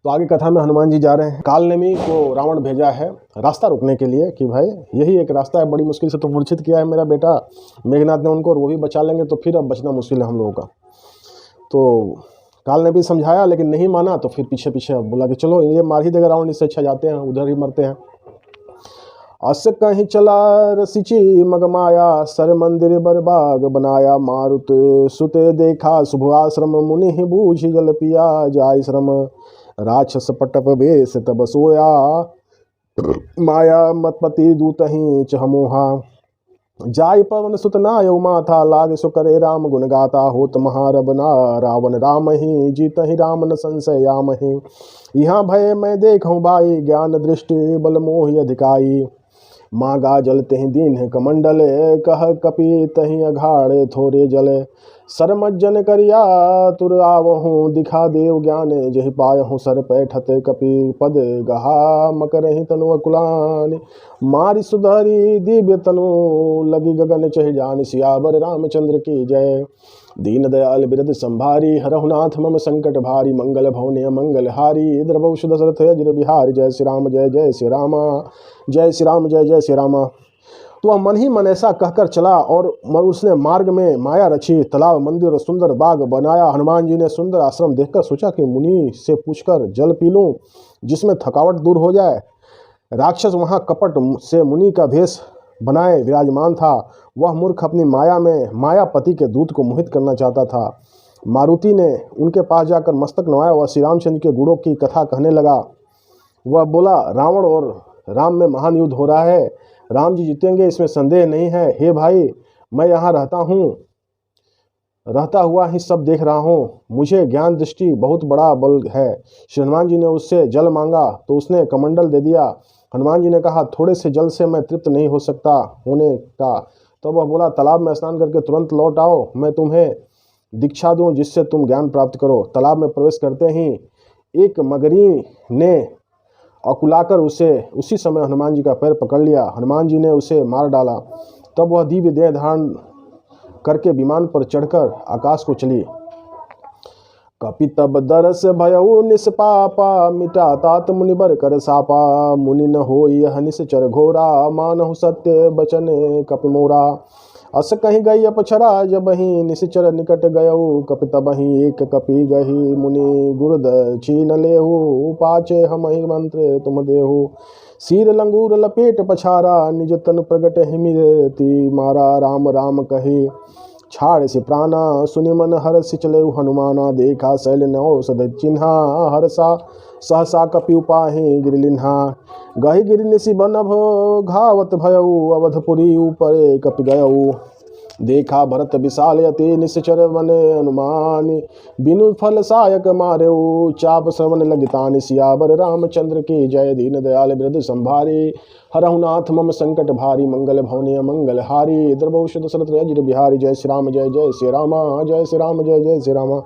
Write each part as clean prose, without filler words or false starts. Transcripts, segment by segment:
तो आगे कथा में हनुमान जी जा रहे हैं। कालनेमी को रावण भेजा है रास्ता रोकने के लिए कि भाई यही एक रास्ता है, बड़ी मुश्किल से तो मूर्छित किया है मेरा बेटा मेघनाथ ने उनको, और वो भी बचा लेंगे तो फिर अब बचना मुश्किल है हम लोगों का। तो काल ने भी समझाया लेकिन नहीं माना, तो फिर पीछे पीछे बोला कि चलो ये मार ही देगा रावण, इससे अच्छा जाते हैं उधर ही मरते हैं। अस कहीं चला रसिची मगमाया, सर मंदिर बरबाग बनाया, मारुत सुते देखा शुभ आश्रम, मुनि ही बूझी जल पिया जाय श्रम, राक्षस पटप वेश तब सोया, माया मतपति दूत ही चहमोहा, जाय पवन सुत नाय माथा, लाग सो करे राम गुण गाता, होत महारब ना रावण राम ही, जीत ही राम न संशय याम ही, यहाँ भय मैं देखूँ भाई, ज्ञान दृष्टि बल मोहि अधिकाई, मागा जल तहि दीन कमंडल, कह कपि तहि अघाड़ थोरे जल, सरमज्जन करिया तुर आवहूँ, दिखा देव ज्ञान जहि पायहूँ, सर पैठत कपि पद गहा, मकरहि तनु अकुलान, मारि सुधरी दिव्य तनु, लगी गगन चहि जान, सियावर रामचंद्र की जय, दीन दयाल बिरद संभारी, हरहुनाथ मम संकट भारी, मंगल भवने मंगल हारी, द्रवौ दशरथ अजर बिहारी, जय श्री राम जय जय श्री राम, जय श्री राम जय जय श्री राम। तो वह मन ही मन ऐसा कहकर चला और उसने मार्ग में माया रची, तालाब मंदिर और सुंदर बाग बनाया। हनुमान जी ने सुंदर आश्रम देखकर सोचा कि मुनि से पूछकर जल पी लूं जिसमें थकावट दूर हो जाए। राक्षस वहाँ कपट से मुनि का भेष बनाए विराजमान था। वह मूर्ख अपनी माया में मायापति के दूत को मोहित करना चाहता था। मारुति ने उनके पास जाकर मस्तक नवाया। वह श्री रामचंद्र के गुणों की कथा कहने लगा। वह बोला, रावण और राम में महान युद्ध हो रहा है, राम जी जीतेंगे इसमें संदेह नहीं है। हे भाई, मैं यहाँ रहता हुआ ही सब देख रहा हूँ, मुझे ज्ञान दृष्टि बहुत बड़ा बल है। श्री हनुमान जी ने उससे जल मांगा तो उसने कमंडल दे दिया। हनुमान जी ने कहा, थोड़े से जल से मैं तृप्त नहीं हो सकता होने का। तो वह बोला, तालाब में स्नान करके तुरंत लौट आओ, मैं तुम्हें दीक्षा दूं जिससे तुम ज्ञान प्राप्त करो। तालाब में प्रवेश करते ही एक मगरी ने अकुलाकर उसी समय हनुमान जी का पैर पकड़ लिया। हनुमान जी ने उसे मार डाला। तब वह दिव्य देह धारण करके विमान पर चढ़कर आकाश को चली। कपि तब दरस भयउ निष्पापा, मिटा तात मुनिबर कर सापा, मुनि न हो यह निश्चर घोरा, मानहु सत्य बचन कपि मोरा। अस कहीं गई अपछरा जबहि, निश्चर निकट गयऊ, कपि तबहि एक कपि गही, मुनि गुरुद छीन लेहु, पाचे हमहि मंत्र तुम देहु। सिर लंगूर लपेट पछारा, निज तन प्रगट हिमिरति मारा, राम राम कही छाड़ से प्राणा, सुनि मन हर्ष चलेउ हनुमाना, देखा शैल नौषध चिन्हा, हर्षा सहसा कपि उपाहि गिरिलिन्हा। गहि गिरि निशि बनभ घावत भयउ, अवधपुरी ऊपरे कपि गयउ। देखा भरत विशाल अति निश्चर वने हनुमानि, बिनु फल सायक मारेऊ, चाप श्रवण लगितानि, सियावर रामचंद्र की जय। दीन दयाल बिरद संभारी, हरहुनाथ मम संकट भारी, मंगल भवनीय मंगल हारी, द्रवौ दशरथ अजर बिहारी, जय श्री राम जय जय श्री राम, जय श्री राम जय जय श्री राम।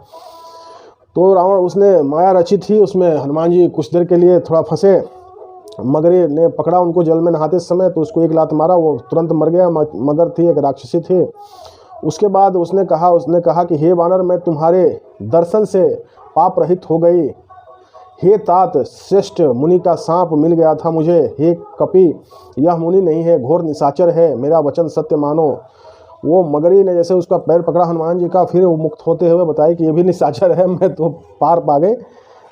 तो रावण उसने माया रची थी, उसमें हनुमान जी कुछ देर के लिए थोड़ा फंसे। मगरे ने पकड़ा उनको जल में नहाते समय, तो उसको एक लात मारा, वो तुरंत मर गया। मगर थी, एक राक्षसी थी। उसके बाद उसने कहा कि हे वानर, मैं तुम्हारे दर्शन से पाप रहित हो गई। हे तात, श्रेष्ठ मुनि का सांप मिल गया था मुझे। हे कपि, यह मुनि नहीं है, घोर निशाचर है, मेरा वचन सत्य मानो। वो मगरी ने जैसे उसका पैर पकड़ा हनुमान जी का, फिर वो मुक्त होते हुए बताया कि ये भी निशाचर है, मैं तो पार पा गए,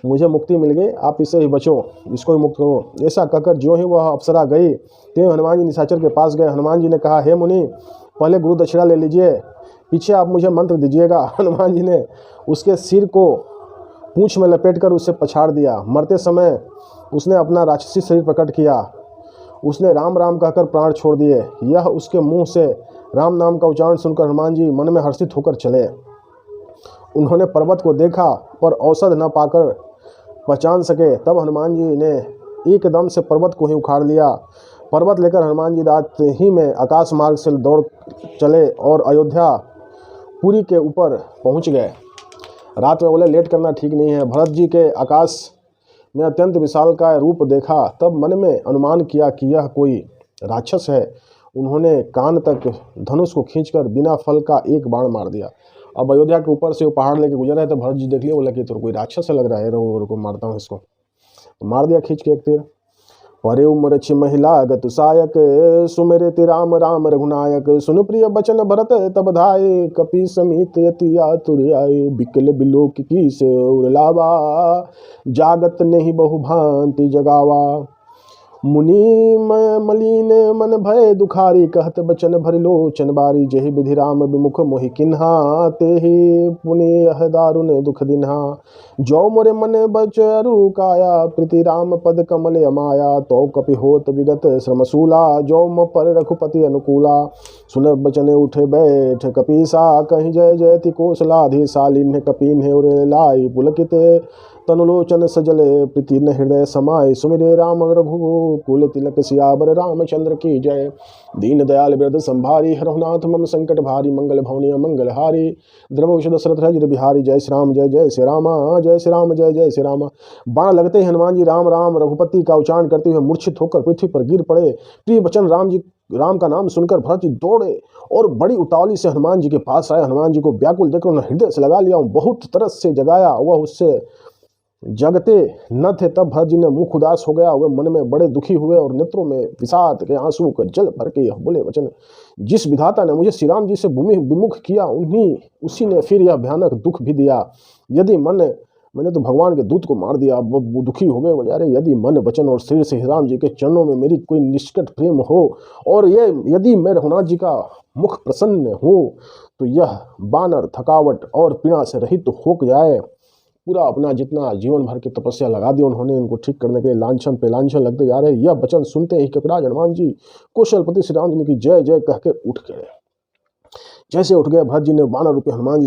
मुझे मुक्ति मिल गई, आप इससे ही बचो, इसको ही मुक्त करो। ऐसा कहकर ज्यों ही वह अप्सरा गई, त्यों हनुमान जी निशाचर के पास गए। हनुमान जी ने कहा, हे मुनि, पहले गुरु दक्षिणा ले लीजिए, पीछे आप मुझे मंत्र दीजिएगा। हनुमान जी ने उसके सिर को पूंछ में लपेटकर उसे पछाड़ दिया। मरते समय उसने अपना राक्षसी शरीर प्रकट किया। उसने राम राम कहकर प्राण छोड़ दिए। यह उसके मुंह से राम नाम का उच्चारण सुनकर हनुमान जी मन में हर्षित होकर चले। उन्होंने पर्वत को देखा पर औषध न पाकर पहचान सके। तब हनुमान जी ने एकदम से पर्वत को ही उखाड़ लिया। पर्वत लेकर हनुमान जी रात ही में आकाश मार्ग से दौड़ चले और अयोध्या पुरी के ऊपर पहुंच गए। रात में बोले लेट करना ठीक नहीं है। भरत जी के आकाश में अत्यंत विशालकाय रूप देखा, तब मन में अनुमान किया कि यह कोई राक्षस है। उन्होंने कान तक धनुष को खींचकर बिना फल का एक बाण मार दिया। अब अयोध्या के ऊपर से वो पहाड़ लेके गुजर रहे थे। भरत जी देख लिए, बोला कि तो कोई राक्षस से लग रहा है, रुको मारता हूँ इसको। मार दिया खींच के एक तीर। परे उमरछि महिला गतु सायक, सुमेरे ते राम राम रघुनायक। सुन प्रिय बचन भरत तब धाये, कपि समीत यति आतुर आए। बिकल बिलोक की से उरलावा, जागत नहीं बहु भांति जगावा। मुनि मलिन मन भय दुखारी, कहत बचन भरि लोचन बारी। जेहि विधि राम विमुख मोहि किन्हा, तेहि पुनि यह दारुण दुख दिन्हा। जो मोरे मन बचरु काया, प्रीति राम पद कमल अमाया। तो कपि होत विगत श्रमशूला, जो म पर रघुपति अनुकूला। सुन बचन उठे बैठ कपीसा, कहीं जय जयति कौशलाधीसा। लीन्ह कपीन्ह उरे लाई पुलकित, तनुलोचन सजल प्रीति न हृदय समाय। सुमिरे राम रघुकुल तिलक, सियावर रामचंद्र की जय। दीन दयाल बिरद संभारी, हरहुनाथ मम संकट भारी। मंगल भवनीय मंगल हारी, द्रवौषध दशरथ हृदय बिहारी। जय श्री राम जय श्री राम, जय श्री राम जय श्री राम। बाण लगते ही हनुमान जी राम राम रघुपति का उच्चारण करते हुए मूर्छित होकर पृथ्वी पर गिर पड़े। प्रिय बचन राम का नाम सुनकर भरत जी दौड़े और बड़ी उतावली से हनुमान जी के पास आए। हनुमान जी को व्याकुल देखकर उन्होंने हृदय से लगा लिया, बहुत तरस से जगाया। वह उससे जगते न थे। तब भरत जी ने मुख उदास हो गया, वे मन में बड़े दुखी हुए और नेत्रों में विषाद के आंसू का जल भर के यह बोले वचन। जिस विधाता ने मुझे श्री राम जी से विमुख किया, उसी ने फिर यह भयानक दुख भी दिया। यदि मैंने तो भगवान के दूत को मार दिया। वो दुखी हो गए बेचारे। यदि मन वचन और शरीर से राम जी के चरणों में मेरी कोई निष्कट प्रेम हो, और ये यदि मैं रघुनाथ जी का मुख प्रसन्न हो, तो यह बानर थकावट और पीड़ा से रहित तो हो जाए। पूरा अपना जितना जीवन भर की तपस्या लगा दी उन्होंने इनको ठीक करने के लिए। लांछन पे लांछन लगते जा रहे। यह वचन सुनते ही कपिराज हनुमान जी कौशलपति श्री राम जी की जय जय कह के उठ गए। जैसे उठ गए, भरत जी ने बानर रूपी हनुमान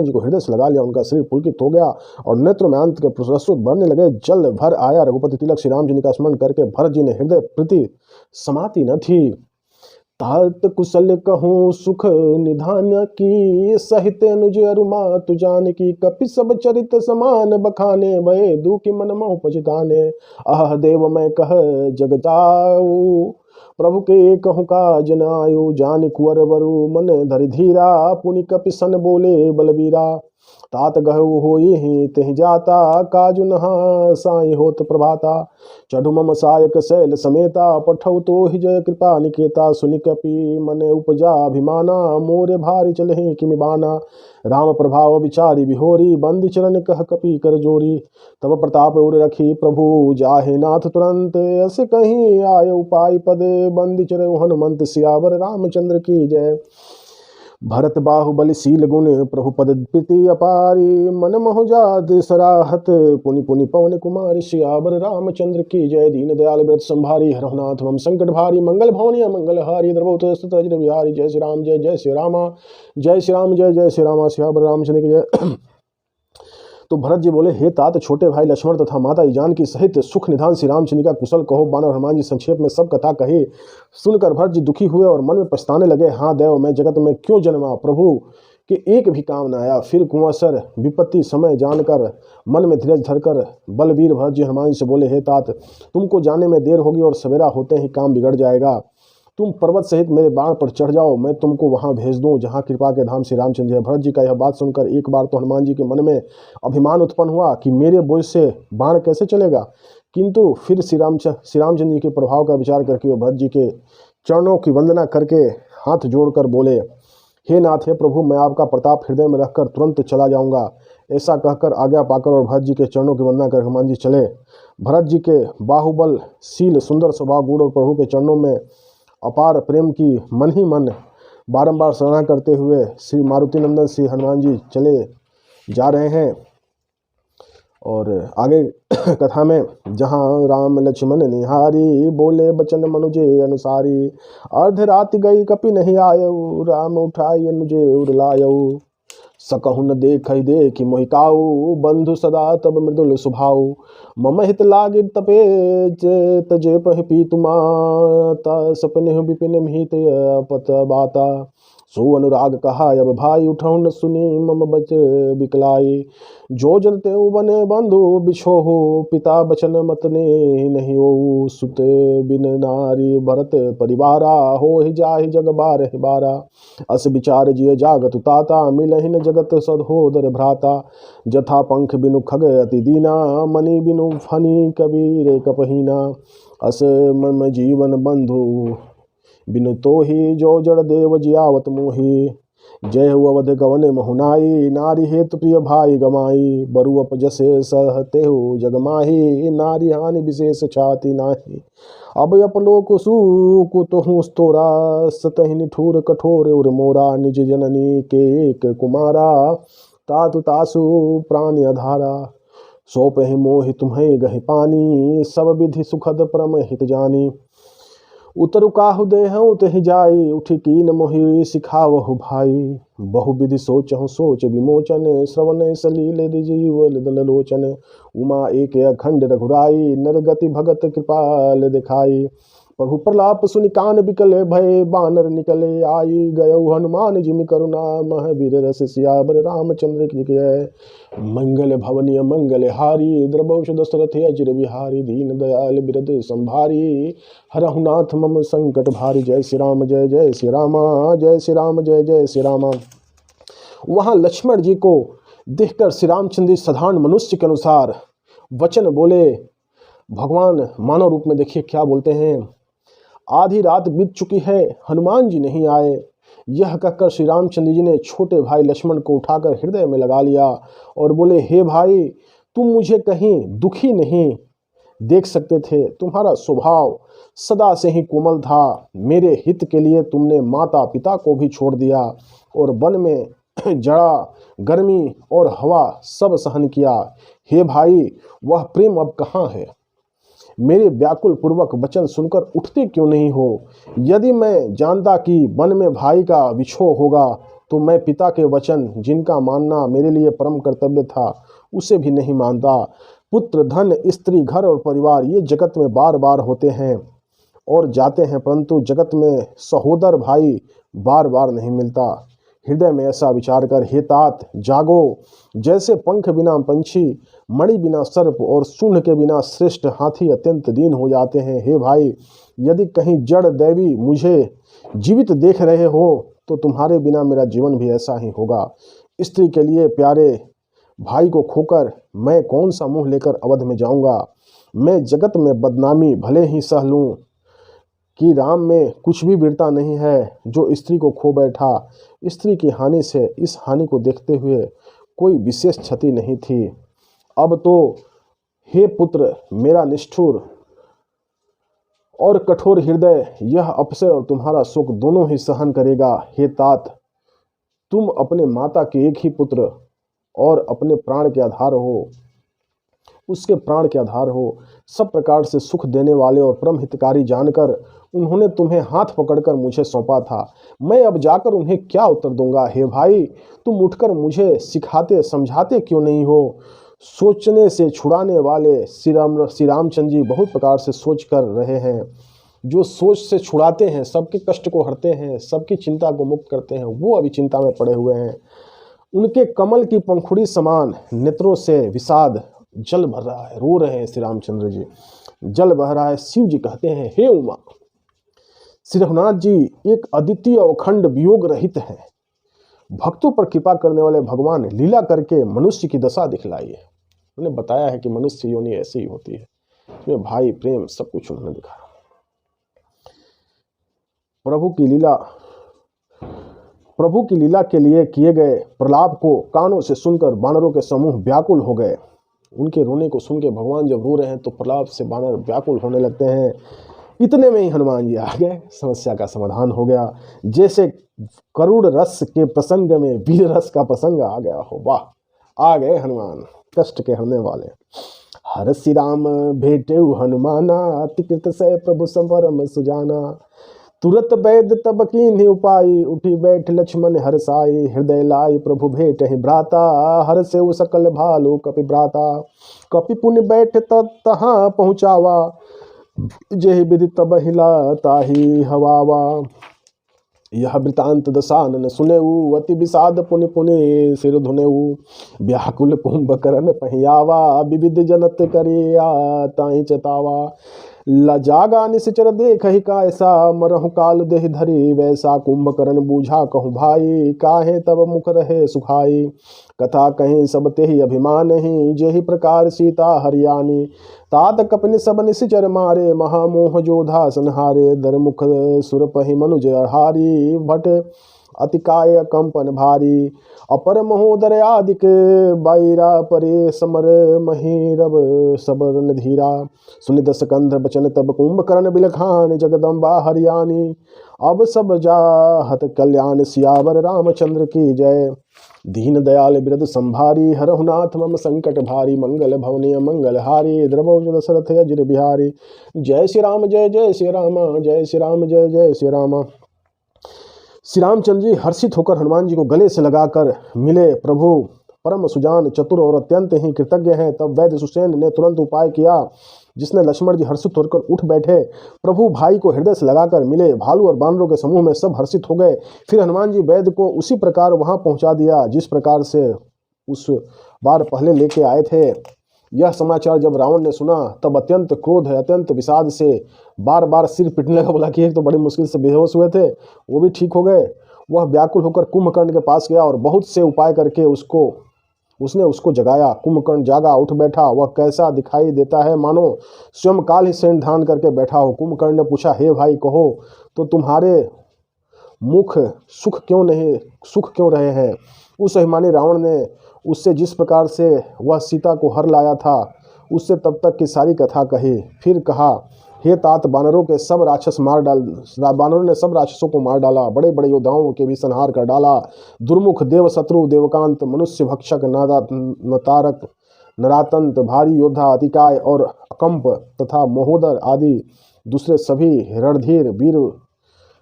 जी को हृदय से लगा लिया। उनका शरीर पुलकित हो गया और नेत्र में अंत के प्रसुत बढ़ने लगे। जल भर आया रघुपति तिलक। श्री राम जी का स्मरण करके भरत जी ने हृदय प्रति समाति न थी। तात कुशल कहूँ सुख निधान की, सहित अनुज अरुमा तु जान की। कपि सब चरित समान बखाने, भय दुखी मन मोह पछताने। आह देव मैं कह जग जाऊ, प्रभु के कहूँ का जनायु। जान कुंवर वरु मन धरि धीरा, पुनि कपि सन बोले बलबीरा। तात गहु होई तेहि जाता, काजु नहा साई होत प्रभाता। चढ़ु मम सायक शैल समेता, पठौ तो ही जय कृपा निकेता। सुनि कपि मन उपजा अभिमाना, मोरे भारी चलहि किमि बाना। राम प्रभाव विचारी बिहोरी, बंदी चरण कह कपि कर जोरी। तब प्रताप उर रखी प्रभु, जाहे नाथ तुरंत। अस कहीं आय उपाय पदे, बंदी चरण हनुमंत। सियावर रामचंद्र की जय। भरत बाहुबली शील गुण, प्रभु पद प्रीति अपारी। मन मोह जात सराहत, पुनि पुनि पवन कुमार। सियावर रामचंद्र की जय। दीन दयाल व्रत संभारी, हरहुनाथ मम संकट भारी। मंगल भवनीय मंगल हारी, द्रवौषध हृदय बिहारी। जय श्री राम जय श्री राम, जय श्री राम जय श्री राम। सियावर रामचंद्र की जय। तो भरत जी बोले, हे तात, छोटे भाई लक्ष्मण तथा माता जानकी सहित सुख निधान श्री रामचंद्र का कुशल कहो। बानर हनुमान जी संक्षेप में सब कथा कही। सुनकर भरत जी दुखी हुए और मन में पछताने लगे। हाँ देव, मैं जगत में क्यों जन्मा, प्रभु के एक भी काम न आया। फिर कुंवसर विपत्ति समय जानकर मन में धीरज धरकर बलबीर भरत जी हनुमान जी से बोले, हे तात, तुमको जाने में देर होगी और सवेरा होते ही काम बिगड़ जाएगा। तुम पर्वत सहित मेरे बाण पर चढ़ जाओ, मैं तुमको वहां भेज दूं जहां कृपा के धाम श्री रामचंद्र है। भरत जी का यह बात सुनकर एक बार तो हनुमान जी के मन में अभिमान उत्पन्न हुआ कि मेरे बोझ से बाण कैसे चलेगा, किंतु फिर श्री रामचंद्र जी के प्रभाव का विचार करके वे भरत जी के चरणों की वंदना करके हाथ जोड़कर बोले, हे नाथ, हे प्रभु, मैं आपका प्रताप हृदय में रखकर तुरंत चला जाऊंगा। ऐसा कहकर आज्ञा पाकर और भरत जी के चरणों की वंदना कर हनुमान जी चले। भरत जी के बाहुबल शील सुंदर स्वभाव गुण और प्रभु के चरणों में अपार प्रेम की मन ही मन बारंबार सराहना करते हुए श्री मारुति नंदन श्री हनुमान जी चले जा रहे हैं। और आगे कथा में जहाँ राम लक्ष्मण निहारी, बोले बचन मनुजे अनुसारी। अर्ध राति गई कपि नहीं आयऊ, राम उठाई अनुजे उड़लायऊ। सकहु न देखि मोहि काऊ, बंधु सदा तब मृदुल सुभाऊ। मम हित लागे तपे तजे पहि पीतु माता, सपने विपिन हित पत बाता। सो अनुराग कहा अब भाई उठो न सुनी मम बच बिकलाई। जो जन तेऊ बने बंधु बिछोहु पिता बचन मत ने नहीं हो। सुत बिन नारी भरत परिवारा हो ही जाहि जग बार बारा। अस विचार जिय जागत ताता मिलहि न जगत सदहोदर भ्राता। जथा पंख बिनु खग अति दीना मणि बिनु फनी कबीर कपहीना। अस मम जीवन बंधु बिनु तो ही जो जड़ देव जियावत मोही। जय हो अवध गवन महुनाई नारी हेतु प्रिय भाई गमाई। बरु अपजसे सहते हो जगमाही नारी हानि विशेष छाति नाही। अब अपलोक सुक तो तोरा सतहि निठुर कठोर उर मोरा। निज जननी के एक कुमारा तातु तासु प्राण अधारा। सौंपहि मोहि तुम्हें गहि पानी सब विधि सुखद परम हित जानी। उतरु काहु देहु तहि जाई उठी कीन मोहि सिखावहु भाई। बहु विधि सोचहु सोच विमोचन श्रवण सलील जीव दललोचन। उमा एक अखंड रघुराई नर गति भगत कृपाल दिखाई। प्रभु प्रलाप सुनि कान बिकले भय बानर निकले आई। गयौ हनुमान जिमि करुणा महावीर रस सियावर रामचंद्र की जय। मंगल भवनीय मंगल हारी द्रवौष दशरथ अचिर बिहारी। दीन दयाल बिरद संभारी हरहु नाथ मम संकट भारी। जय श्री राम जय जय श्री राम जय श्री राम जय जय श्री राम। वहां लक्ष्मण जी को देखकर श्री रामचंद्र साधारण मनुष्य के अनुसार वचन बोले। भगवान मानव रूप में देखिए क्या बोलते हैं। आधी रात बीत चुकी है हनुमान जी नहीं आए। यह कहकर श्री रामचंद्र जी ने छोटे भाई लक्ष्मण को उठाकर हृदय में लगा लिया और बोले, हे भाई तुम मुझे कहीं दुखी नहीं देख सकते थे। तुम्हारा स्वभाव सदा से ही कोमल था। मेरे हित के लिए तुमने माता पिता को भी छोड़ दिया और वन में जड़ा गर्मी और हवा सब सहन किया। हे भाई वह प्रेम अब कहाँ है। मेरे व्याकुल पूर्वक वचन सुनकर उठते क्यों नहीं हो। यदि मैं जानता कि वन में भाई का विछोह होगा तो मैं पिता के वचन जिनका मानना मेरे लिए परम कर्तव्य था उसे भी नहीं मानता। पुत्र धन स्त्री घर और परिवार ये जगत में बार बार होते हैं और जाते हैं, परंतु जगत में सहोदर भाई बार बार नहीं मिलता। हृदय में ऐसा विचार कर हे तात जागो। जैसे पंख बिना पंछी मणि बिना सर्प और सूंड के बिना श्रेष्ठ हाथी अत्यंत दीन हो जाते हैं। हे भाई यदि कहीं जड़ दैवी मुझे जीवित देख रहे हो तो तुम्हारे बिना मेरा जीवन भी ऐसा ही होगा। स्त्री के लिए प्यारे भाई को खोकर मैं कौन सा मुंह लेकर अवध में जाऊंगा। मैं जगत में बदनामी भले ही सह लूं कि राम में कुछ भी वीरता नहीं है जो स्त्री को खो बैठा। स्त्री की हानि से इस हानि को देखते हुए कोई विशेष क्षति नहीं थी। अब तो हे पुत्र मेरा निष्ठुर और कठोर हृदय यह अपसे और तुम्हारा सुख दोनों ही सहन करेगा। हे तात तुम अपने माता के एक ही पुत्र और अपने प्राण के आधार हो, उसके प्राण के आधार हो। सब प्रकार से सुख देने वाले और परम हितकारी जानकर उन्होंने तुम्हें हाथ पकड़कर मुझे सौंपा था। मैं अब जाकर उन्हें क्या उत्तर दूंगा। हे भाई तुम उठकर मुझे सिखाते समझाते क्यों नहीं हो। सोचने से छुड़ाने वाले श्री रामचंद्र जी बहुत प्रकार से सोच कर रहे हैं। जो सोच से छुड़ाते हैं, सबके कष्ट को हरते हैं, सबकी चिंता को मुक्त करते हैं, वो अभी चिंता में पड़े हुए हैं। उनके कमल की पंखुड़ी समान नेत्रों से विषाद जल भर रहा है, रो रहे हैं श्री रामचंद्र जी, जल बह रहा है। शिव जी कहते हैं, हे उमा श्री रघुनाथ जी एक अद्वितीय अखंड वियोग रहित है। भक्तों पर कृपा करने वाले भगवान लीला करके मनुष्य की दशा दिखलाई है। उन्होंने बताया है कि मनुष्य योनि ऐसी ही होती है। इसमें भाई प्रेम सब कुछ उन्होंने दिखाया। प्रभु की लीला के लिए किए गए प्रलाप को कानों से सुनकर वानरों के समूह व्याकुल हो गए। उनके रोने को सुन के भगवान जब रो रहे हैं तो प्रलाप से वानर व्याकुल होने लगते हैं। इतने में ही हनुमान जी आ गए, समस्या का समाधान हो गया। जैसे करुण रस के प्रसंग में वीर रस का प्रसंग आ गया हो। वाह, आ गए हनुमान, कष्ट के हरने वाले। हर श्री राम भेटेउ हनुमाना तिकृत से प्रभु संवरम सुजाना। तुरत बैद तब कीन्ही उपाय उठी बैठ लक्ष्मण हरसाई। हृदय लाई प्रभु भेट ही भ्राता हर से सकल भालू कपि भ्राता। कपि पुण्य बैठ तहाँ पहुँचावा जेहि विधि तब हिला ताही हवावा। यह वृतांत दशानन सुनेऊ, अति विषाद पुनि पुनि सिर धुनेऊ। व्याकुल कुंभकर्ण पहियावा, विविध जनत करिया ताहि चेतावा। लजागा निश्चर देख ही कायसा, मरहु काल देह धरी वैसा। कुंभकर्ण बूझा कहूँ भाई, काहे तब मुख रहे सुखाई। कथा कहीं सब तेहि अभिमान ही, जेहि प्रकार सीता हरियाणी। तात कपिन सब निश्चर मारे, महामोह जोधा संहारे। दर मुख सुर पहि मनुज हारी, भट अतिकाय कंपन भारी। अपर महोदर आदिक बाईरा, परे समर महीरव सबर धीरा। सुनि दस कंध बचन तब कुंभकर्ण बिलखान, जगदम्बा हरियाणी। अब सब जाहत कल्याण, सियावर रामचंद्र की जय। दीन दयाल बिरद संभारी, हरहुनाथ मम संकट भारी। मंगल भवनीय मंगल हारी, द्रवौ दशरथ अजिर बिहारी। जय श्री राम जय जय श्री राम, जय श्री राम जय जय श्री राम। श्री रामचंद्र जी हर्षित होकर हनुमान जी को गले से लगाकर मिले। प्रभु परम सुजान चतुर और अत्यंत ही कृतज्ञ हैं। तब वैद्य सुसेन ने तुरंत उपाय किया, जिसने लक्ष्मण जी हर्षित होकर उठ बैठे। प्रभु भाई को हृदय से लगाकर मिले। भालू और बानरों के समूह में सब हर्षित हो गए। फिर हनुमान जी वैद्य को उसी प्रकार वहां पहुंचा दिया जिस प्रकार से उस बार पहले लेके आए थे। यह समाचार जब रावण ने सुना तब अत्यंत क्रोध है, अत्यंत विषाद से बार बार सिर पिटने लगा। बोला कि एक तो बड़ी मुश्किल से बेहोश हुए थे, वो भी ठीक हो गए। वह व्याकुल होकर कुंभकर्ण के पास गया और बहुत से उपाय करके उसने उसको जगाया। कुंभकर्ण जागा, उठ बैठा। वह कैसा दिखाई देता है, मानो स्वयं काल ही सेंध धारण करके बैठा हो। कुंभकर्ण ने पूछा, हे भाई कहो तो तुम्हारे मुख सुख क्यों रहे हैं। उस अभिमानी रावण ने उससे जिस प्रकार से वह सीता को हर लाया था उससे तब तक की सारी कथा कही। फिर कहा, हे तात, बानरों ने सब राक्षसों को मार डाला, बड़े बड़े योद्धाओं के भी संहार कर डाला। दुर्मुख देव शत्रु देवकांत, मनुष्य भक्षक नतारक नरातंत, भारी योद्धा अतिकाय और अकंप तथा महोदर आदि दूसरे सभी रणधीर वीर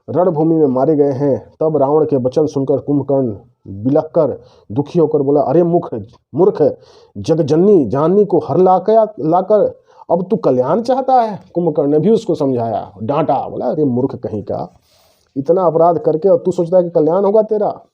रणभूमि में मारे गए हैं। तब रावण के वचन सुनकर कुंभकर्ण बिलख कर दुखी होकर बोला, अरे मूर्ख, जगजननी जाननी को हर लाकर अब तू कल्याण चाहता है। कुंभकर्ण ने भी उसको समझाया, डांटा, बोला अरे मूर्ख कहीं का, इतना अपराध करके और तू सोचता है कि कल्याण होगा तेरा।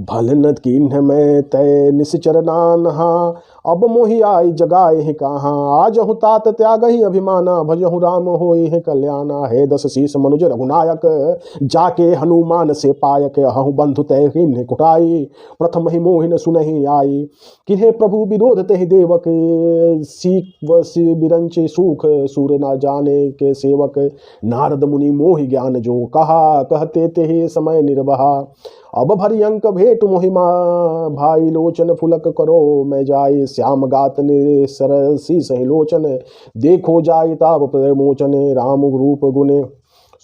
भल न कीन्ह मैं तय निश्चर नानहा, अब मोहि आई जगाए ही कहाँ। आज हूँ तात त्याग ही अभिमाना, भजहु राम होई है कल्याणा। हे दस शीस मनुज रघुनायक, जाके हनुमान से पायक। हहु बंधु तय किन्ह कुटाई, प्रथम ही मोहिन सुनहि आई। किन्हे प्रभु विरोध तेहि देवक, सीख वसी बिरंचि सुख। सूर ना जाने के सेवक, नारद मुनि मोहि ज्ञान जो कहा। कहते तेहि समय निर्वहा, अब भरी अंक भेट मोहिमा। भाई लोचन फुलक करो मैं जाय, श्याम गात सरसी सही लोचन। देखो जाय ताप प्रमोचन, राम रूप गुण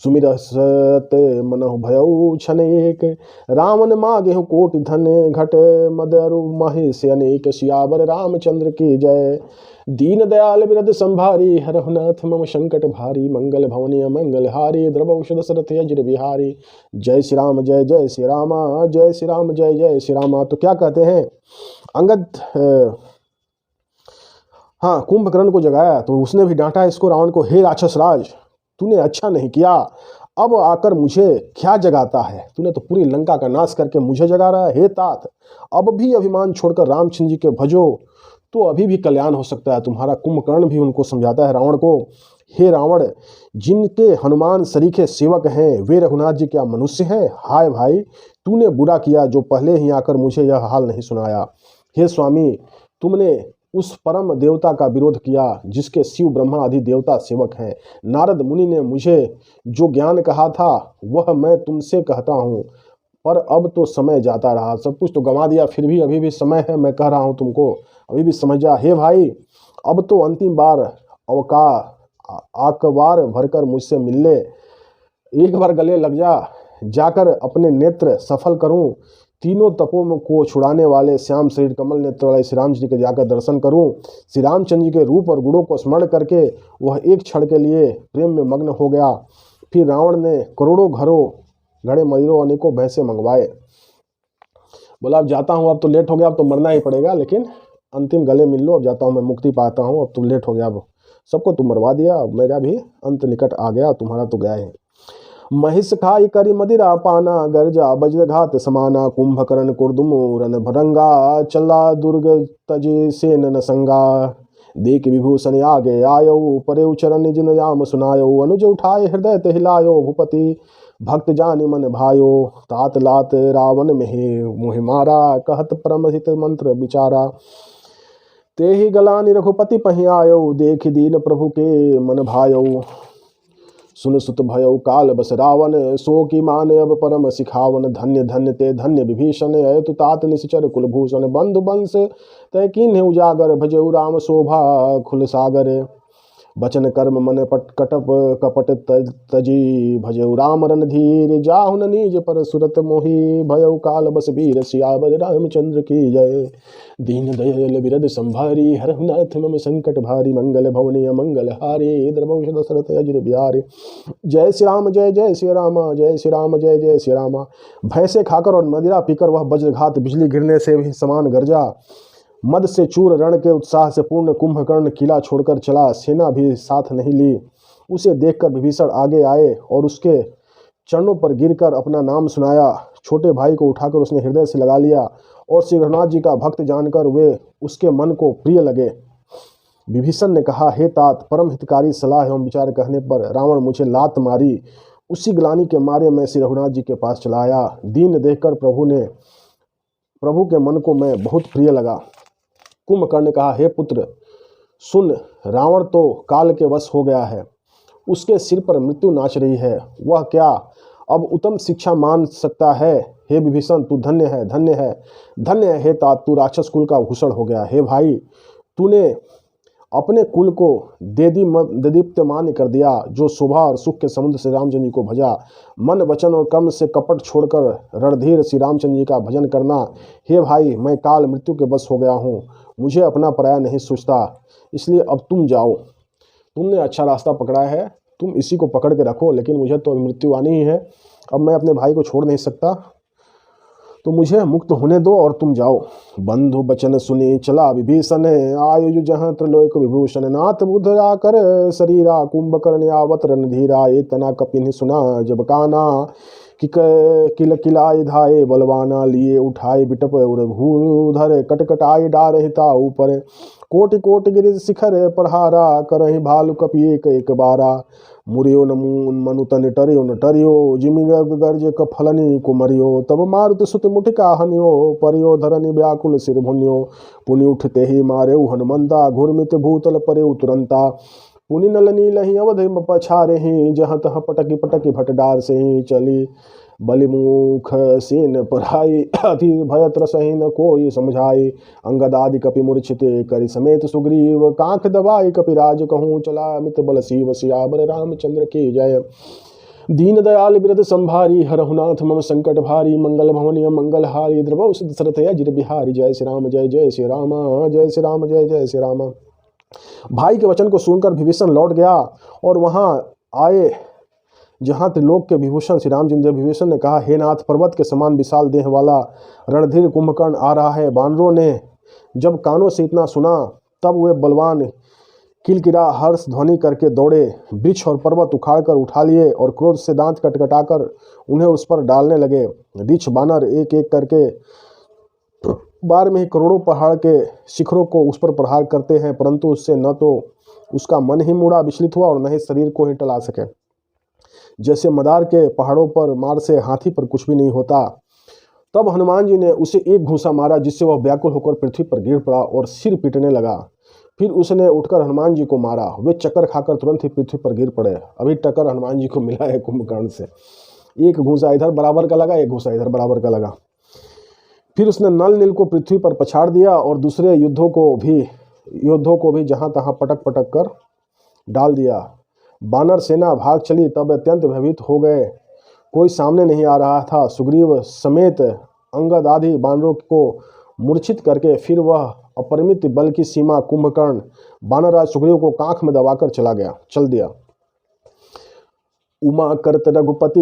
सुमिर सत मनहु भयउ छन एक। रावण मागेहु कोटि धन, घट मदरु महेश अनेक। सियावर रामचंद्र की जय। दीन दयाल बिरद संभारी, हरहुनाथ मम संकट भारी। मंगल भवनीय मंगल हारी, द्रवौ दशरथ अजिर बिहारी। जय श्री राम जय जय श्री रामा, जय श्री राम जय जय श्री रामा। तो क्या कहते हैं अंगद, हाँ, कुंभकर्ण को जगाया तो उसने भी डांटा इसको, रावण को, हे राक्षस राज, तूने अच्छा नहीं किया। अब आकर मुझे क्या जगाता है, तूने तो पूरी लंका का नाश करके मुझे जगा रहा है। हे तात, अब भी अभिमान छोड़कर रामचंद्र जी के भजो तो अभी भी कल्याण हो सकता है तुम्हारा। कुंभकर्ण भी उनको समझाता है रावण को, हे रावण, जिनके हनुमान सरीखे सेवक हैं वे रघुनाथ जी क्या मनुष्य हैं। हाय भाई, तूने बुरा किया जो पहले ही आकर मुझे यह हाल नहीं सुनाया। हे स्वामी, तुमने उस परम देवता का विरोध किया जिसके शिव ब्रह्मा आदि देवता सेवक हैं। नारद मुनि ने मुझे जो ज्ञान कहा था वह मैं तुमसे कहता हूँ, पर अब तो समय जाता रहा, सब कुछ तो गंवा दिया, फिर भी अभी भी समय है, मैं कह रहा हूँ तुमको, अभी भी समझ जा। हे भाई, अब तो अंतिम बार आकबार भरकर मुझसे मिल ले, एक बार गले लग जाकर अपने नेत्र सफल करूं। तीनों तपों को छुड़ाने वाले श्याम शरीर कमल नेत्र वाले श्री राम जी के जाकर दर्शन करूं। श्री रामचंद्र जी के रूप और गुणों को स्मरण करके वह एक क्षण के लिए प्रेम में मग्न हो गया। फिर रावण ने करोड़ों घड़े मदिरों अनेकों भैंसे मंगवाए। बोला अब जाता हूँ, अब तो लेट हो गया, अब तो मरना ही पड़ेगा, लेकिन अंतिम गले मिल लो, अब जाता हूँ, मैं मुक्ति पाता हूँ, अब तो लेट हो गया, अब सबको तुम मरवा दिया, अब मेरा भी अंत निकट आ गया, तुम्हारा तो गया है। महिष खाई करी मदिरा पाना, गर्जा वज्रघात समाना, कुंभकर्ण कुर्दुमुरन भरंगा, चला दुर्ग तजे सेन न संगा। देख विभूषण आगे आयो, परे उचरण निज नाम सुनायो, अनुज उठाए हृदय ते हिलायो, भूपति भक्त जानि मन भायो, तात लात रावण में मोहि मारा, कहत परम हित मंत्र विचारा। ते ही गलानि रघुपति पहि आयो, देख दीन प्रभु के मन भायो, सुन सुत भयो काल बस रावण, सो की मान अब परम सिखावन। धन्य धन्य ते धन्य विभीषण, अयतु तात निश्चर कुलभूषण, बंधु बंश तय कीन्ह उजागर, भजऊ राम शोभा खुल सागर। बचन कर्म मन पट कटप कपट तजी, भजऊ राम रणधीर, जाहुन नीज पर सुरत मोहि, भयऊ काल बस वीर सियावर रामचंद्र की जय। दीन दयाल बिरद संभारी, हरहुनाथ मम संकट भारी, मंगल भवनीय मंगल हारी, द्रवौ दशरथ अजिर बिहारी। जय श्री राम जय जय श्री राम, जय श्री राम जय जय श्री राम। भय से खाकर और मदिरा पीकर वह वज्रघात बिजली गिरने से भी समान गर्जा, मद से चूर रण के उत्साह से पूर्ण कुंभकर्ण किला छोड़कर चला, सेना भी साथ नहीं ली। उसे देखकर विभीषण आगे आए और उसके चरणों पर गिरकर अपना नाम सुनाया। छोटे भाई को उठाकर उसने हृदय से लगा लिया और श्री रघुनाथ जी का भक्त जानकर वे उसके मन को प्रिय लगे। विभीषण ने कहा, हे तात, परम हितकारी सलाह एवं विचार कहने पर रावण मुझे लात मारी, उसी ग्लानि के मारे मैं श्री रघुनाथ जी के पास चला आया। दीन देखकर प्रभु के मन को मैं बहुत प्रिय लगा। कुंभकर्ण ने कहा, हे पुत्र सुन, रावण तो काल के वश हो गया है, उसके सिर पर मृत्यु नाच रही है, वह क्या अब उत्तम शिक्षा मान सकता है। हे विभीषण, तू धन्य है धन्य है धन्य है। हे तात, तू राक्षस कुल का भूषण हो गया। हे भाई, तूने अपने कुल को देदीप्यमान कर दिया, जो शोभा और सुख के समुद्र से रामचंद्र जी को भजा। मन वचन और कर्म से कपट छोड़कर रणधीर श्री रामचंद्र जी का भजन करना। हे भाई, मैं काल मृत्यु के बस हो गया हूँ, मुझे अपना पराया नहीं सोचता, इसलिए अब तुम जाओ। तुमने अच्छा रास्ता पकड़ा है, तुम इसी को पकड़ के रखो, लेकिन मुझे तो मृत्यु आनी ही है। अब मैं अपने भाई को छोड़ नहीं सकता, तो मुझे मुक्त होने दो और तुम जाओ। बंधु बचन सुनी चला विभीषण, आयुज जहाँ त्रिलोक विभूषण। नाथ बुधरा कर शरीरा, कुंभकर्ण आवत रणधीरा। ये तना कपिन सुना जब काना, किल किलाए धाये बलवाना। लिए उठाए बिटप भूधर, कटकटाए डारहिता ऊपर। कोटि कोटि गिरिज शिखर प्रहारा, करहि भालु कपि एक एक बारा। मुरियो नमून मनुतन टरियो न टरियो, जिमि गर्ज कफलनी कुमरियो। तब मारुत सुत मुठिका हनियो, परियो धरनि व्याकुल सिर भुनियो। पुनि उठते ही मारेउ हनुमंता, घुरमित भूतल परेउ तुरंता। पुनि नल नीलहि अवधि पछारेहि, जहाँ तहाँ पटकी पटकी भट डार से ही चली। बलिमुख सेन पढ़ाई, अति भयत रसहि न कोई समझाई। अंगद आदि कपि मूर्छिते, करि समेत सुग्रीव। कांख दबाई कपिराज कहूँ, चला अमित बल सीव। सियावर रामचंद्र की जय। दीन दयाल बिरद संभारी, हरहुनाथ मम संकट भारी। मंगल भवनीय मंगल हारी, द्रवौ दशरथ अजिर बिहारी। जय श्री राम जय जय श्री राम, जय श्री राम जय जय श्री राम। भाई के वचन को सुनकर विभीषण लौट गया और वहां आए जहाँ त्रिलोक के विभूषण श्री रामचंद्र। विभीषण ने कहा, हे नाथ, पर्वत के समान विशाल देह वाला रणधीर कुंभकर्ण आ रहा है। बानरों ने जब कानों से इतना सुना तब वे बलवान किलकिरा हर्ष ध्वनि करके दौड़े, वृक्ष और पर्वत उखाड़ कर उठा लिए और क्रोध से दांत कटकटाकर उन्हें उस पर डालने लगे। रीछ बानर एक एक करके बार में ही करोड़ों पहाड़ के शिखरों को उस पर प्रहार करते हैं, परंतु उससे न तो उसका मन ही मुड़ा विचलित हुआ और न ही शरीर को ही टला सके। जैसे मदार के पहाड़ों पर मार से हाथी पर कुछ भी नहीं होता। तब हनुमान जी ने उसे एक घूंसा मारा, जिससे वह व्याकुल होकर पृथ्वी पर गिर पड़ा और सिर पीटने लगा। फिर उसने उठकर हनुमान जी को मारा, वे चक्कर खाकर तुरंत ही पृथ्वी पर गिर पड़े। अभी टक्कर हनुमान जी को मिला है कुंभकर्ण से, एक घूंसा इधर बराबर का लगा, एक घूंसा इधर बराबर का लगा। फिर उसने नल नील को पृथ्वी पर पछाड़ दिया और दूसरे योद्धों को भी जहां तहां पटक पटक कर डाल दिया। बानर सेना भाग चली, तब अत्यंत भयभीत हो गए, कोई सामने नहीं आ रहा था। सुग्रीव समेत अंगद आदि बानरों को मूर्छित करके फिर वह अपरिमित बल की सीमा कुंभकर्ण बानरराज सुग्रीव को कांख में दबाकर चल दिया। उमा करत रघुपति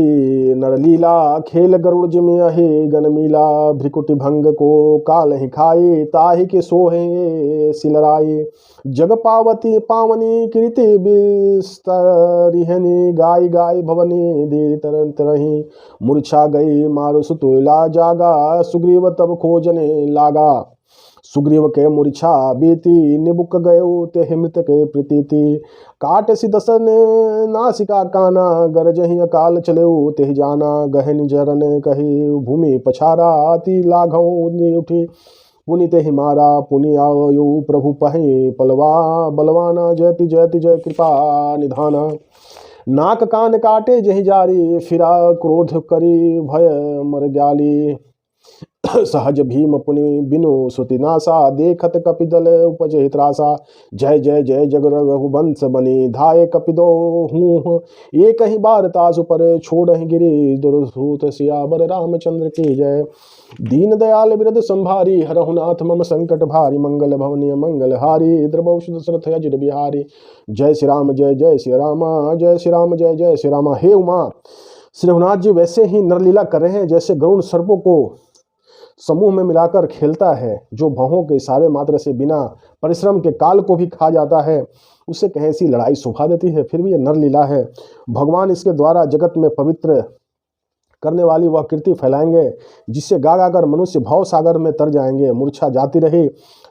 नरलीला, खेल गरुड़ जिमि अहे गनमीला। भ्रिकुटि भंग को काल ही खाए, ताहि के सोहे सिलराए। जग पावती पावनी कीर्ति विस्तरिहनि, गाय गाय भवनी दे तरन तरही। मूर्छा गई मारु सुतुला जागा, सुग्रीव तब खोजने लागा। सुग्रीव के मूर्छा बीती, निबुक गयो तेहि मृत के प्रीति। काट सी दसन नासिका काना, गरजहि अकाल चलेऊ तेहि जाना। गहन जरन कही भूमि पछारा, अति लाघव उठी पुनि तेहि मारा। पुनि आयु प्रभु पहे पलवा, बलवाना जयति जयति जय कृपा निधाना। नाक कान काटे जहि जारी, फिरा क्रोध करी भय मर ग्याली। सहज भीम पुनि बिनु सुतिनासा, देखत कपिदल उपजे त्रासा। जय जय जय जग रघुवंश बनी, धाये कपिदो हूँ एक ही बार तासु पर। छोड़ गिरी दुर्धूत सियावर रामचंद्र की जय। दीन दयाल बिरद संभारी, हरहुनाथ मम संकट भारी। मंगल भवनीय मंगल हारी, द्रवौष दशरथ अजिर बिहारी। जय श्री राम जय जय श्री रामा, जय श्री राम जय जय श्री रामा। हे उमा, श्री रघुनाथ जी वैसे ही नरलीला कर रहे हैं जैसे गरुड़ सर्पों को समूह में मिलाकर खेलता है, जो भौहों के इशारे मात्र से बिना परिश्रम के काल को भी खा जाता है। उससे कहीं सी लड़ाई शोभा देती है, फिर भी यह नरलीला है। भगवान इसके द्वारा जगत में पवित्र करने वाली वह कीर्ति फैलाएंगे, जिससे गा गा कर मनुष्य भव सागर में तर जाएंगे। मूर्छा जाती रही,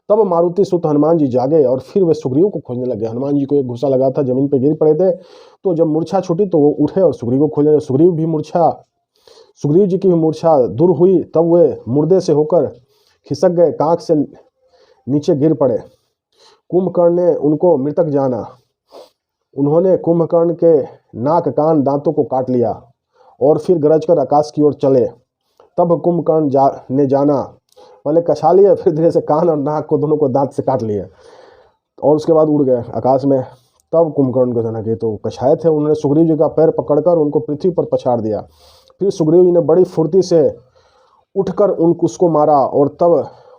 तब मारुति सुत हनुमान जी जागे और फिर वे सुग्रीव को खोजने लगे। हनुमान जी को एक घुसा लगा था, जमीन पर गिर पड़े थे, तो जब मूर्छा छूटी तो वो उठे और सुग्रीव को खोजने लगे। सुग्रीव जी की भी मूर्छा दूर हुई, तब वे मुर्दे से होकर खिसक गए, कांख से नीचे गिर पड़े। कुंभकर्ण ने उनको मृतक जाना। उन्होंने कुंभकर्ण के नाक कान दांतों को काट लिया और फिर गरजकर आकाश की ओर चले। तब कुंभकर्ण ने जाना, पहले कछा लिए, फिर धीरे से कान और नाक को दोनों को दांत से काट लिए और उसके बाद उड़ गए आकाश में। तब कुंभकर्ण को जाना कि तो कछाए थे, उन्होंने सुग्रीव जी का पैर पकड़कर उनको पृथ्वी पर पछाड़ दिया। फिर सुग्रीव जी ने बड़ी फुर्ती से उठकर उसको मारा और तब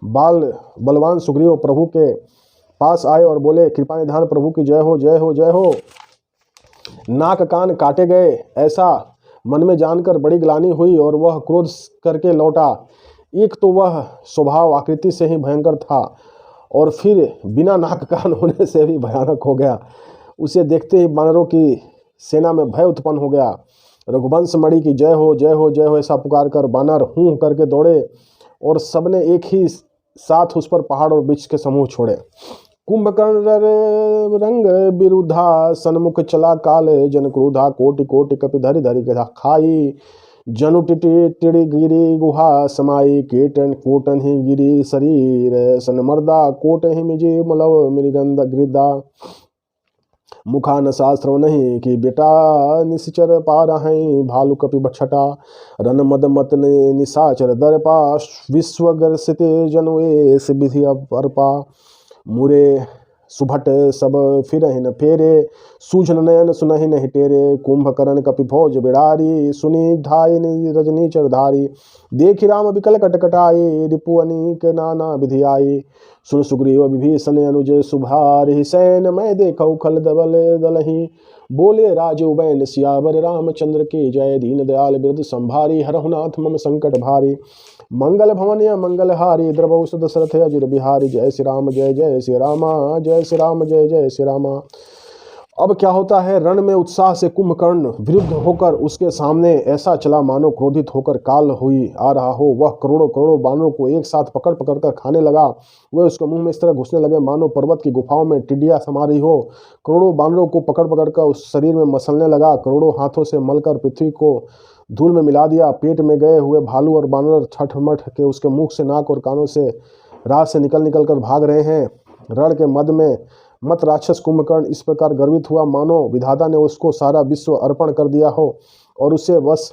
बलवान सुग्रीव प्रभु के पास आए और बोले, कृपा निधान प्रभु की जय हो जय हो जय हो। नाक कान काटे गए ऐसा मन में जानकर बड़ी ग्लानि हुई और वह क्रोध करके लौटा। एक तो वह स्वभाव आकृति से ही भयंकर था और फिर बिना नाक कान होने से भी भयानक हो गया। उसे देखते ही वानरों की सेना में भय उत्पन्न हो गया। रघुवंश मणि की जय हो जय हो जय हो ऐसा पुकार कर बानर हूँ करके दौड़े और सबने एक ही साथ उस पर पहाड़ और वृक्ष के समूह छोड़े। कुंभकर्ण रंग बिरुधा, सन्मुख चला काल जन क्रोधा। कोटि कोटि कपि धरि धरि खाई, जनु टिटि टिड़ि गिरी गुहा समाई। केटन कोटन ही गिरी शरीर सन मर्दा, कोट ही मिजी मलव मृगंध गृदा। मुखा न शास्त्र नहीं कि बेटा, निश्चर पा रहे भालू कपि बछटा। रन मद मत निशाचर दर्पा, विश्व गर्षित जनुएस विधि अर्पा। मुरे सुभट सब फिरहि न फेरे, सूझन नयन सुनहि नहीं टेरे। कुंभकर्ण कपि भोज बिड़ारी, सुनी धाय रजनी चरधारी। देखि राम विकल कटकटाई, रिपु अनीक नाना विधि आई। सुन सुग्रीव विभीषण अनुज सुभारि, सैन मैं देखौ खल दबल दलहि। बोले राजो बैन सियावर रामचंद्र की जय। दीन दयाल बिरद संभारी, हरहुनाथ मम संकट भारी। मंगल भवन मंगल हारी, द्रवौष दशरथ अजिर बिहारी। जय श्री राम जय जय श्री रामा, जय श्री राम जय जय श्री रामा। अब क्या होता है, रण में उत्साह से कुंभकर्ण विरुद्ध होकर उसके सामने ऐसा चला मानो क्रोधित होकर काल हुई आ रहा हो। वह करोड़ों करोड़ों बानरों को एक साथ पकड़ पकड़ कर खाने लगा। वह उसके मुंह में इस तरह घुसने लगे मानो पर्वत की गुफाओं में टिड्डियां समा रही हो। करोड़ों बानरों को पकड़ पकड़ कर उस शरीर में मसलने लगा। करोड़ों हाथों से मलकर पृथ्वी को धूल में मिला दिया। पेट में गए हुए भालू और बानर छठमठ के उसके मुख से, नाक और कानों से रात से निकल निकल कर भाग रहे हैं। रण के मद में मत राक्षस कुंभकर्ण इस प्रकार गर्वित हुआ मानो विधाता ने उसको सारा विश्व अर्पण कर दिया हो और उसे बस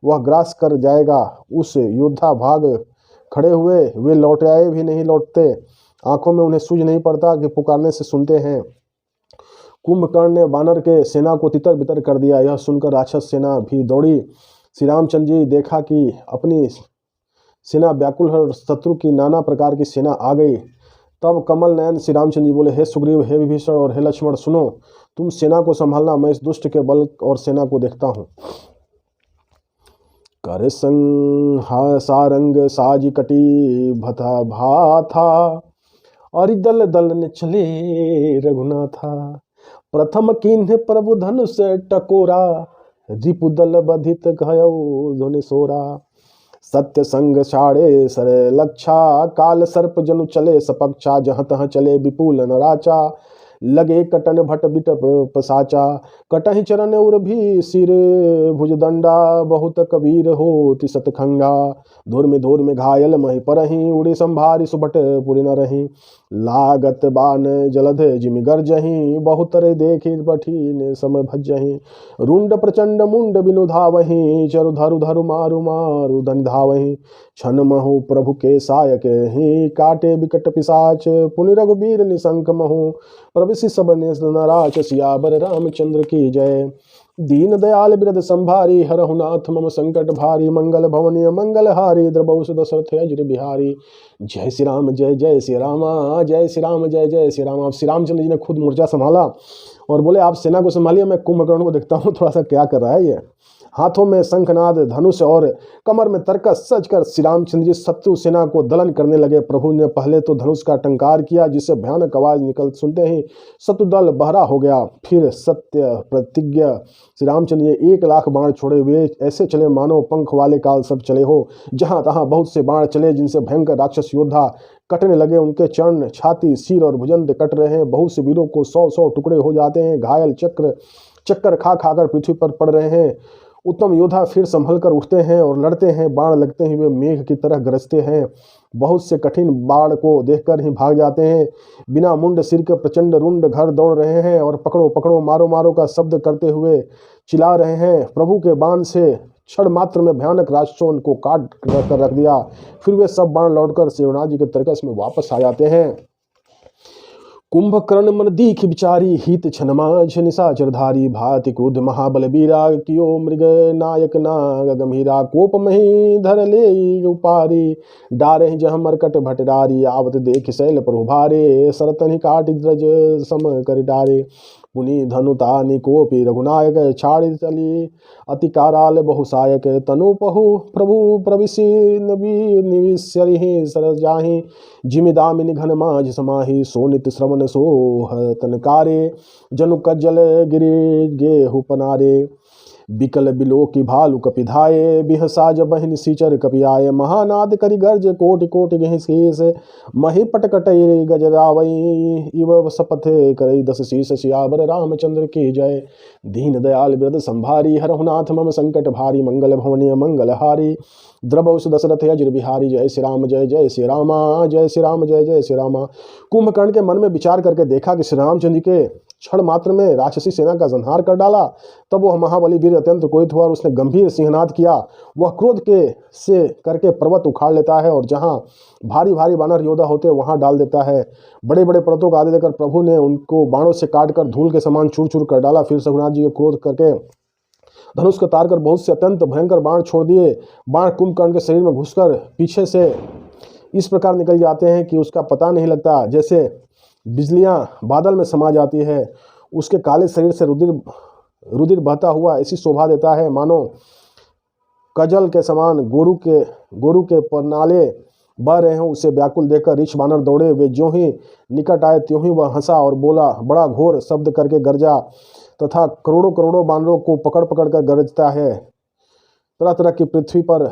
वह ग्रास कर जाएगा। उस योद्धा भाग खड़े हुए, वे लौट आए भी नहीं लौटते। आंखों में उन्हें सूझ नहीं पड़ता कि पुकारने से सुनते हैं। कुंभकर्ण ने वानर के सेना को तितर बितर कर दिया। यह सुनकर राक्षस सेना भी दौड़ी। श्री रामचंद्र जी देखा कि अपनी सेना व्याकुल है और शत्रु की नाना प्रकार की सेना आ गई। तब कमल नयन श्री रामचंद्र जी बोले, हे सुग्रीव, हे विभीषण और हे लक्ष्मण, सुनो, तुम सेना को संभालना, मैं इस दुष्ट के बल और सेना को देखता हूँ। कर सारंग साजी कटी भथा भाथा, और दल दल ने चले रघुनाथा। प्रथम कीन्ह प्रभु धनुष टकोरा, रिपु दल बधित घयौ धुनि सोरा। सत्य संग छाड़े सर लक्षा, काल सर्प जनु चले सपक्षा। जहाँ तहाँ चले विपुल नराचा, लगे कटन भट बिटप पसाचा। कटहि चरण उर भी सिर भुजदंडा, बहुत कबीर हो सतखंगा। धुर में घायल मही परही, उड़ी संभारी सुभट पुरि न रही। लागत बान जलध जिमि गर्जही, बहुतरे देखी बठीन सम भज्जही। रुंड प्रचंड मुंड बिनु धावही, चरु धरु धरु मारु मारु धनि धावही। छन महु प्रभु के सायक ही, काटे बिकट पिसाच। पुनि रघुबीर निशंक महु, प्रविशि सब नराच। सियावर रामचंद्र की जय। दीन दयाल बिरद संभारी, हरहु नाथ मम संकट भारी। मंगल भवनीय मंगल हारी, द्रबहु दशरथ अजिर बिहारी। जय श्री राम जय जय श्री रामा, जय श्री राम जय जय श्री राम। अब श्री रामचंद्र जी ने खुद मोर्चा संभाला और बोले, आप सेना को संभालिए, मैं कुंभकर्ण को देखता हूँ थोड़ा सा क्या कर रहा है ये। हाथों में शंखनाद धनुष और कमर में तरकस सजकर श्री रामचंद्र जी शत्रु सेना को दलन करने लगे। प्रभु ने पहले तो धनुष का टंकार किया, जिससे भयानक आवाज निकल सुनते ही शत्रु दल बहरा हो गया। फिर सत्य प्रतिज्ञा श्री रामचंद्र जी 1,00,000 बाण छोड़े हुए ऐसे चले मानो पंख वाले काल सब चले हो। जहां तहां बहुत से बाण चले, जिनसे भयंकर राक्षस योद्धा कटने लगे। उनके चरण, छाती, सिर और भुजंग कट रहे हैं। बहुत से वीरों को 100-100 टुकड़े हो जाते हैं। घायल चक्कर खा खाकर पृथ्वी पर पड़ रहे हैं। उत्तम योद्धा फिर संभल कर उठते हैं और लड़ते हैं। बाण लगते हुए मेघ की तरह गरजते हैं। बहुत से कठिन बाण को देखकर ही भाग जाते हैं। बिना मुंड सिर के प्रचंड रुंड घर दौड़ रहे हैं और पकड़ो पकड़ो मारो मारो का शब्द करते हुए चिल्ला रहे हैं। प्रभु के बाण से क्षण मात्र में भयानक राक्षसों को काट कर रख दिया। फिर वे सब बाण लौटकर शिवनाथ जी के तरकस में वापस आ जाते हैं। कुंभकर्ण मन दीख विचारी, हित छनमाझ निशाचरधारी। भाति क्रोध महाबल बीरा, कियो मृग नायक नाग गंभीरा। कोप मही धर ले उपारी, डारे जह मरकट भटडारी। आवत देख शैल प्रभु भारे, सरतनि काट द्रज सम कर डारे। पुनि धनुता निकोपी रघुनायक, छाड़ी चली अति काराल बहुसायक। तनु पहु प्रभु प्रविशि नबी निविष्यहि सर जाहि। जिमि दामिनी घन माझ समाहि, सोनित श्रवण सोह तनकारे। जनु कज्जल गिरि गेहु पनारे। बिकल बिलो की भालु कपिधाये, बिहसा जब बहिन सीचर कपियाए। महानाद करि गर्ज कोटि कोटि गहिस, मही पटकटई गजरावई। इव सपथ करई 10 शीस, सियावर रामचंद्र की जय। दीन दयाल बिरद संभारी, हरहुनाथ मम संकट भारी। मंगल भवनीय मंगल हारी, द्रबहु दशरथ अजिर बिहारी। जय श्री राम जय जय श्री रामा, जय श्री राम जय जय श्री रामा। कुंभकर्ण के मन में विचार करके देखा कि श्री रामचंद्र के क्षण मात्र में राक्षसी सेना का संहार कर डाला। तब वह महाबली वीर अत्यंत क्रोधित हुआ और उसने गंभीर सिंहनाद किया। वह क्रोध के से करके पर्वत उखाड़ लेता है और जहां भारी भारी वानर योद्धा होते वहां डाल देता है। बड़े बड़े पर्वतों का आदि देकर प्रभु ने उनको बाणों से काटकर धूल के समान चूर चूर कर डाला। फिर रघुनाथ जी को क्रोध करके धनुष को तार कर बहुत से अत्यंत भयंकर बाण छोड़ दिए। बाण कुंभकर्ण के शरीर में घुसकर पीछे से इस प्रकार निकल जाते हैं कि उसका पता नहीं लगता। जैसे बिजलियां बादल में समा जाती है। उसके काले शरीर से रुधिर बहता हुआ ऐसी शोभा देता है मानो कजल के समान गोरू के परनाले बह रहे हों। उसे व्याकुल देखकर रीछ बानर दौड़े। वे ज्यों ही निकट आए त्यों ही वह हंसा और बोला, बड़ा घोर शब्द करके गरजा तथा करोड़ों करोड़ों बानरों को पकड़ पकड़ कर गरजता है। तरह तरह की पृथ्वी पर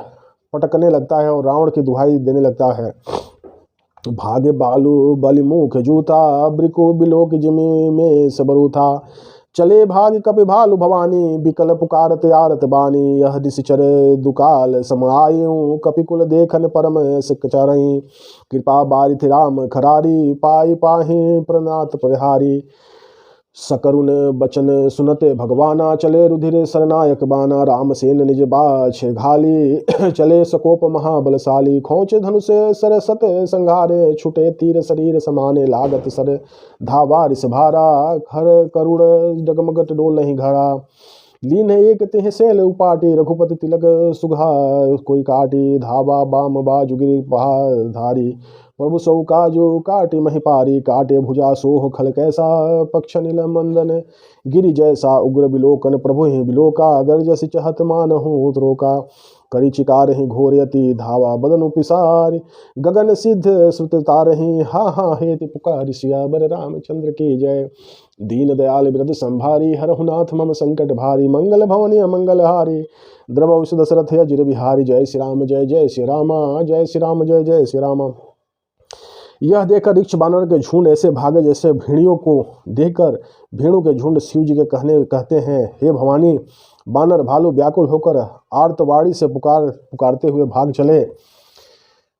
पटकने लगता है और रावण की दुहाई देने लगता है। भागे बालू बलिमुख जूता, ब्रिको बिलोक जिमी में सबरू था। चले भाग कपि भालु भवानी, बिकल पुकारत आरत बानी। यह दिश चर दुकाल समायूं, कपिकुल देखन परम सिक चरई। कृपा बारिथ राम खरारी, पाई पाहि प्रनाथ परिहारी। सकरुण बचन सुनते भगवाना, चले रुधिर सरनायक बाना। रामसेन निज बाछ घाली, चले सकोप महाबलशाली। खोंचे धनुष सर सत संघारे, छुटे तीर शरीर समाने। लागत सर धावा रिस भारा, खर करुण डगमगट डोल नहीं घड़ा। लीन एक तिह शैल उपाटी, रघुपति तिलक सुघा कोई काटी। धावा बाम बाजुगिरि धारी, प्रभु सौ काजो काटे महिपारी, काटे भुजा सोह खल कैसा, पक्ष नील मंदन गिरि जैसा, उग्र विलोकन प्रभु ही विलोका, गर्जसि चहत मानहु उतरोका, करी चिकारहि घोरयति धावा बदनु पिसारि, गगन सिद्ध श्रुत तारहि हा हा हेति पुकारि, सियावर रामचंद्र की जय। दीन दयाल बिरद संभारी, हरहुनाथ मम संकट भारी, मंगल भवनी अमंगल हारी, द्रवौष दशरथ अजिर बिहारी, जय श्री राम जय जय श्री रामा, जय श्री राम जय जय श्री रामा। यह देखकर ऋक्ष बानर के झुंड ऐसे भागे जैसे भेड़ियों को देखकर भेड़ों के झुंड शिव जी के कहते हैं, हे भवानी। बानर भालू व्याकुल होकर आर्तवाणी से पुकारते हुए भाग चले।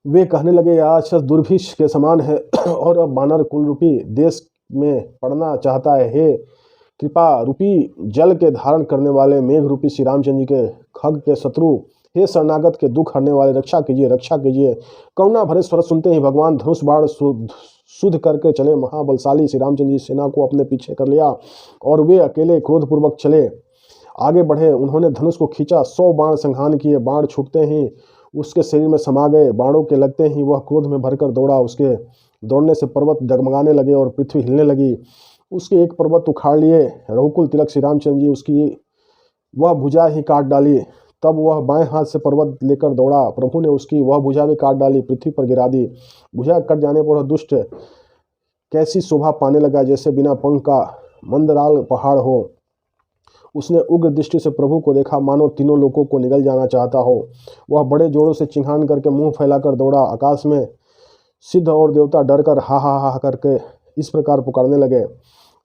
वे कहने लगे, यह राक्षस दुर्भिक्ष के समान है और अब बानर कुल रूपी देश में पड़ना चाहता है। हे कृपा रूपी जल के धारण करने वाले मेघ रूपी श्री रामचंद्र जी के खग के शत्रु, हे शरणागत के दुख हरने वाले, रक्षा कीजिए रक्षा कीजिए। करुणा भरे स्वर सुनते ही भगवान धनुष बाण शुद्ध करके चले। महाबलशाली श्री रामचंद्र जी सेना को अपने पीछे कर लिया और वे अकेले क्रोधपूर्वक चले आगे बढ़े। उन्होंने धनुष को खींचा, 100 बाण संहान किए। बाण छूटते ही उसके शरीर में समा गए। बाणों के लगते ही वह क्रोध में भरकर दौड़ा। उसके दौड़ने से पर्वत डगमगाने लगे और पृथ्वी हिलने लगी। उसके एक पर्वत उखाड़ लिए। रघुकुल तिलक श्री रामचंद्र जी उसकी वह भुजा ही काट डाली। तब वह बाएं हाथ से पर्वत लेकर दौड़ा। प्रभु ने उसकी वह भुजा भी काट डाली, पृथ्वी पर गिरा दी। भुजा कट जाने पर वह दुष्ट कैसी शोभा पाने लगा, जैसे बिना पंख का मंदराल पहाड़ हो। उसने उग्र दृष्टि से प्रभु को देखा, मानो तीनों लोगों को निगल जाना चाहता हो। वह बड़े जोरों से चिंघान करके मुंह फैलाकर दौड़ा। आकाश में सिद्ध और देवता डर कर हा हा हा करके इस प्रकार पुकारने लगे,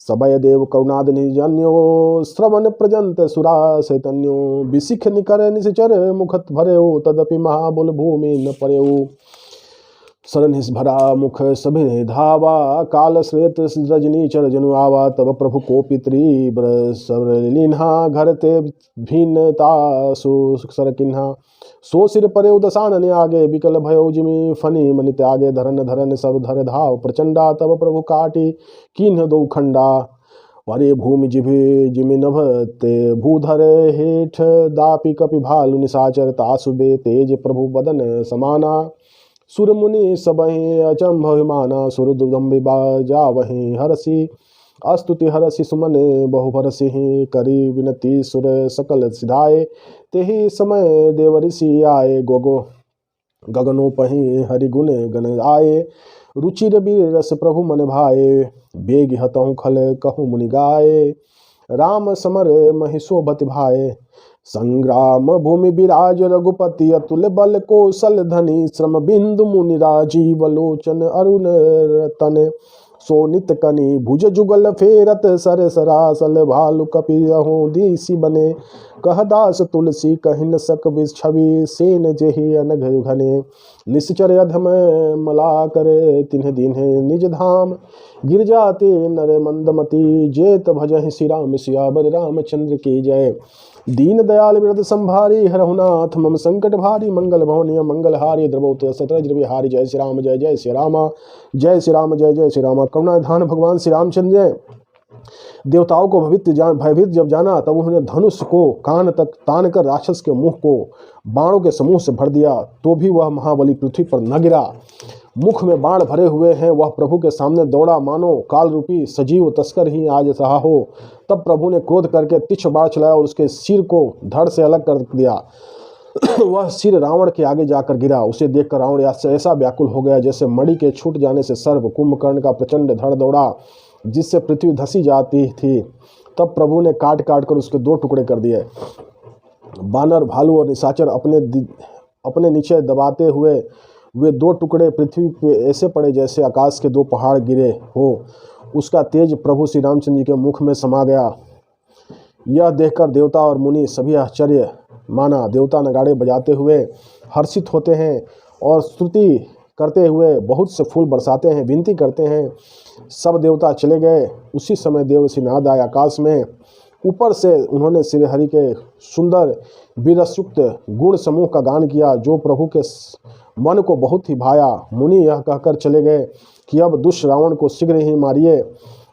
सबय देव करुणाद निजन्यो, श्रवण प्रजंत सुरा चैतन्यो, विशिख निकर निश्चर मुखत भरेऊ, तदपि महाबुल भूमि न परेऊ। सरनिस भरा मुख सभे धावा, काल श्वेत रजनी चर जनु आवा, तब प्रभु को पितृ सरलिन्हा, घर ते भिन्नता सर किन्हा। सो सिर परे दशानन आगे, विकल भयो जिमि फनी मनि त्यागे, धरन धरन सब धर धाव प्रचंडा, तब प्रभु काटी किन्ह दो खंडा। परे भूमि जिभे जिमि नभ ते भूधर, हेठ दापि कपि भालु निशाचर, तासुबे तेज प्रभु बदन समाना। सुर मुनि सबहि अचंभ विमाना, सुर दुदम्बि बाजा वहीं हरसी, अस्तुति हरसी सुमने बहु भरसी, करी विनती सुर सकल सिधाए, तेहि समय देव ऋषि आए, गोगो गगनोपहि हरि गुण गण आए, रुचिर बीर रस प्रभु मन भाए, बेग हतहु खल कहु मुनि गाए, राम समर महि शोभत भाए। संग्राम भूमि विराज रघुपति, अतुल बल कौशल धनी, श्रम बिंदु मुनि राजीव लोचन, अरुण रतन सोनित कनी, भुज जुगल फेरत सर सरासल, भालु कपि अहो दीसी बने, कह दास तुलसी कहि न सक छवि, सेन जेहि अनघ घने, निश्चर अधम मला करे, तिन्ह दीन्ह निज धाम, गिर जाते नर मंदमती, जेत भजहि श्री राम सियावर रामचंद्र की जय। दीन दयाल बिरद संभारी, हरहुनाथ मम संकट भारी, मंगल भवनीय मंगल हारी, द्रवौत सतरज बिहारी, जय श्री राम जय जय श्री रामा, जय श्री राम जय जय श्री रामा। करुणाधान भगवान श्री रामचंद्र देवताओं को भयभीत जब जाना, तब उन्होंने धनुष को कान तक तान कर राक्षस के मुख को बाणों के समूह से भर दिया, तो भी वह महाबली पृथ्वी पर न गिरा। मुख में बाण भरे हुए हैं, वह प्रभु के सामने दौड़ा, मानो काल रूपी सजीव तस्कर ही आज सहा हो। तब प्रभु ने क्रोध करके तीक्ष्ण बाण चलाया और उसके सिर को धड़ से अलग कर दिया। वह सिर रावण के आगे जाकर गिरा। उसे देखकर रावण ऐसा व्याकुल हो गया जैसे मणि के छूट जाने से सर्प कुंभकर्ण का प्रचंड धड़ दौड़ा, जिससे पृथ्वी धसी जाती थी। तब प्रभु ने काट काट कर उसके 2 टुकड़े कर दिए। बानर भालू और निशाचर अपने नीचे दबाते हुए वे 2 टुकड़े पृथ्वी पे ऐसे पड़े जैसे आकाश के 2 पहाड़ गिरे हो। उसका तेज प्रभु श्री रामचंद्र जी के मुख में समा गया। यह देखकर देवता और मुनि सभी आश्चर्य माना। देवता नगाड़े बजाते हुए हर्षित होते हैं और स्तुति करते हुए बहुत से फूल बरसाते हैं, विनती करते हैं। सब देवता चले गए। उसी समय देव नाद आए आकाश में। ऊपर से उन्होंने श्री हरि के सुंदर विरसयुक्त गुण समूह का गान किया, जो प्रभु के मन को बहुत ही भाया। मुनि यह कहकर चले गए कि अब दुष्ट रावण को शीघ्र ही मारिए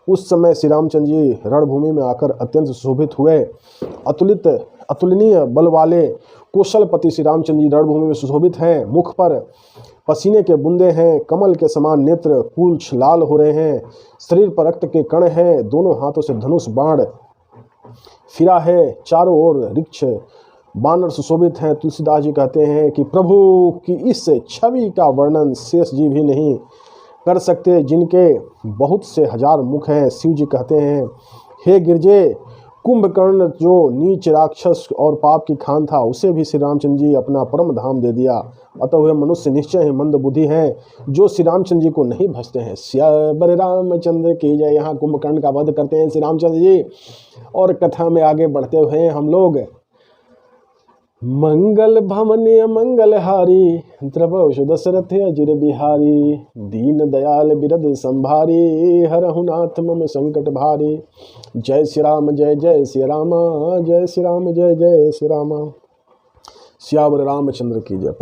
उस समय श्री रामचंद्र जी रणभूमि में आकर अत्यंत सुशोभित हुए। अतुलनीय बल वाले कौशलपति श्री रामचंद्र जी रणभूमि में सुशोभित हैं। मुख पर पसीने के बूंदे हैं, कमल के समान नेत्र पूंछ लाल हो रहे हैं, शरीर पर रक्त के कण हैं, दोनों हाथों से धनुष बाण फिरा है, चारों ओर वृक्ष बानर सुशोभित हैं। तुलसीदास जी कहते हैं कि प्रभु की इस छवि का वर्णन शेष जी भी नहीं कर सकते, जिनके बहुत से हजार मुख हैं। शिव जी कहते हैं, हे गिरजे, कुंभकर्ण जो नीच राक्षस और पाप की खान था, उसे भी श्री रामचंद्र जी अपना परम धाम दे दिया। अतः वे मनुष्य निश्चय ही मंद बुद्धि हैं, जो श्री रामचंद्र जी को नहीं भजते हैं। सियावर रामचंद्र की जय। यहाँ कुंभकर्ण का वध करते हैं श्री रामचंद्र जी, और कथा में आगे बढ़ते हुए हम लोग मंगल भवन मंगलहारी, द्रवशु दशरथ अजिर बिहारी, दीन दयाल बिरद संभारी, हरहु नाथ मम संकट भारी। जय श्री राम जय जय श्री रामा, जय श्री राम जय जय श्री रामा। सियावर रामचंद्र की जय।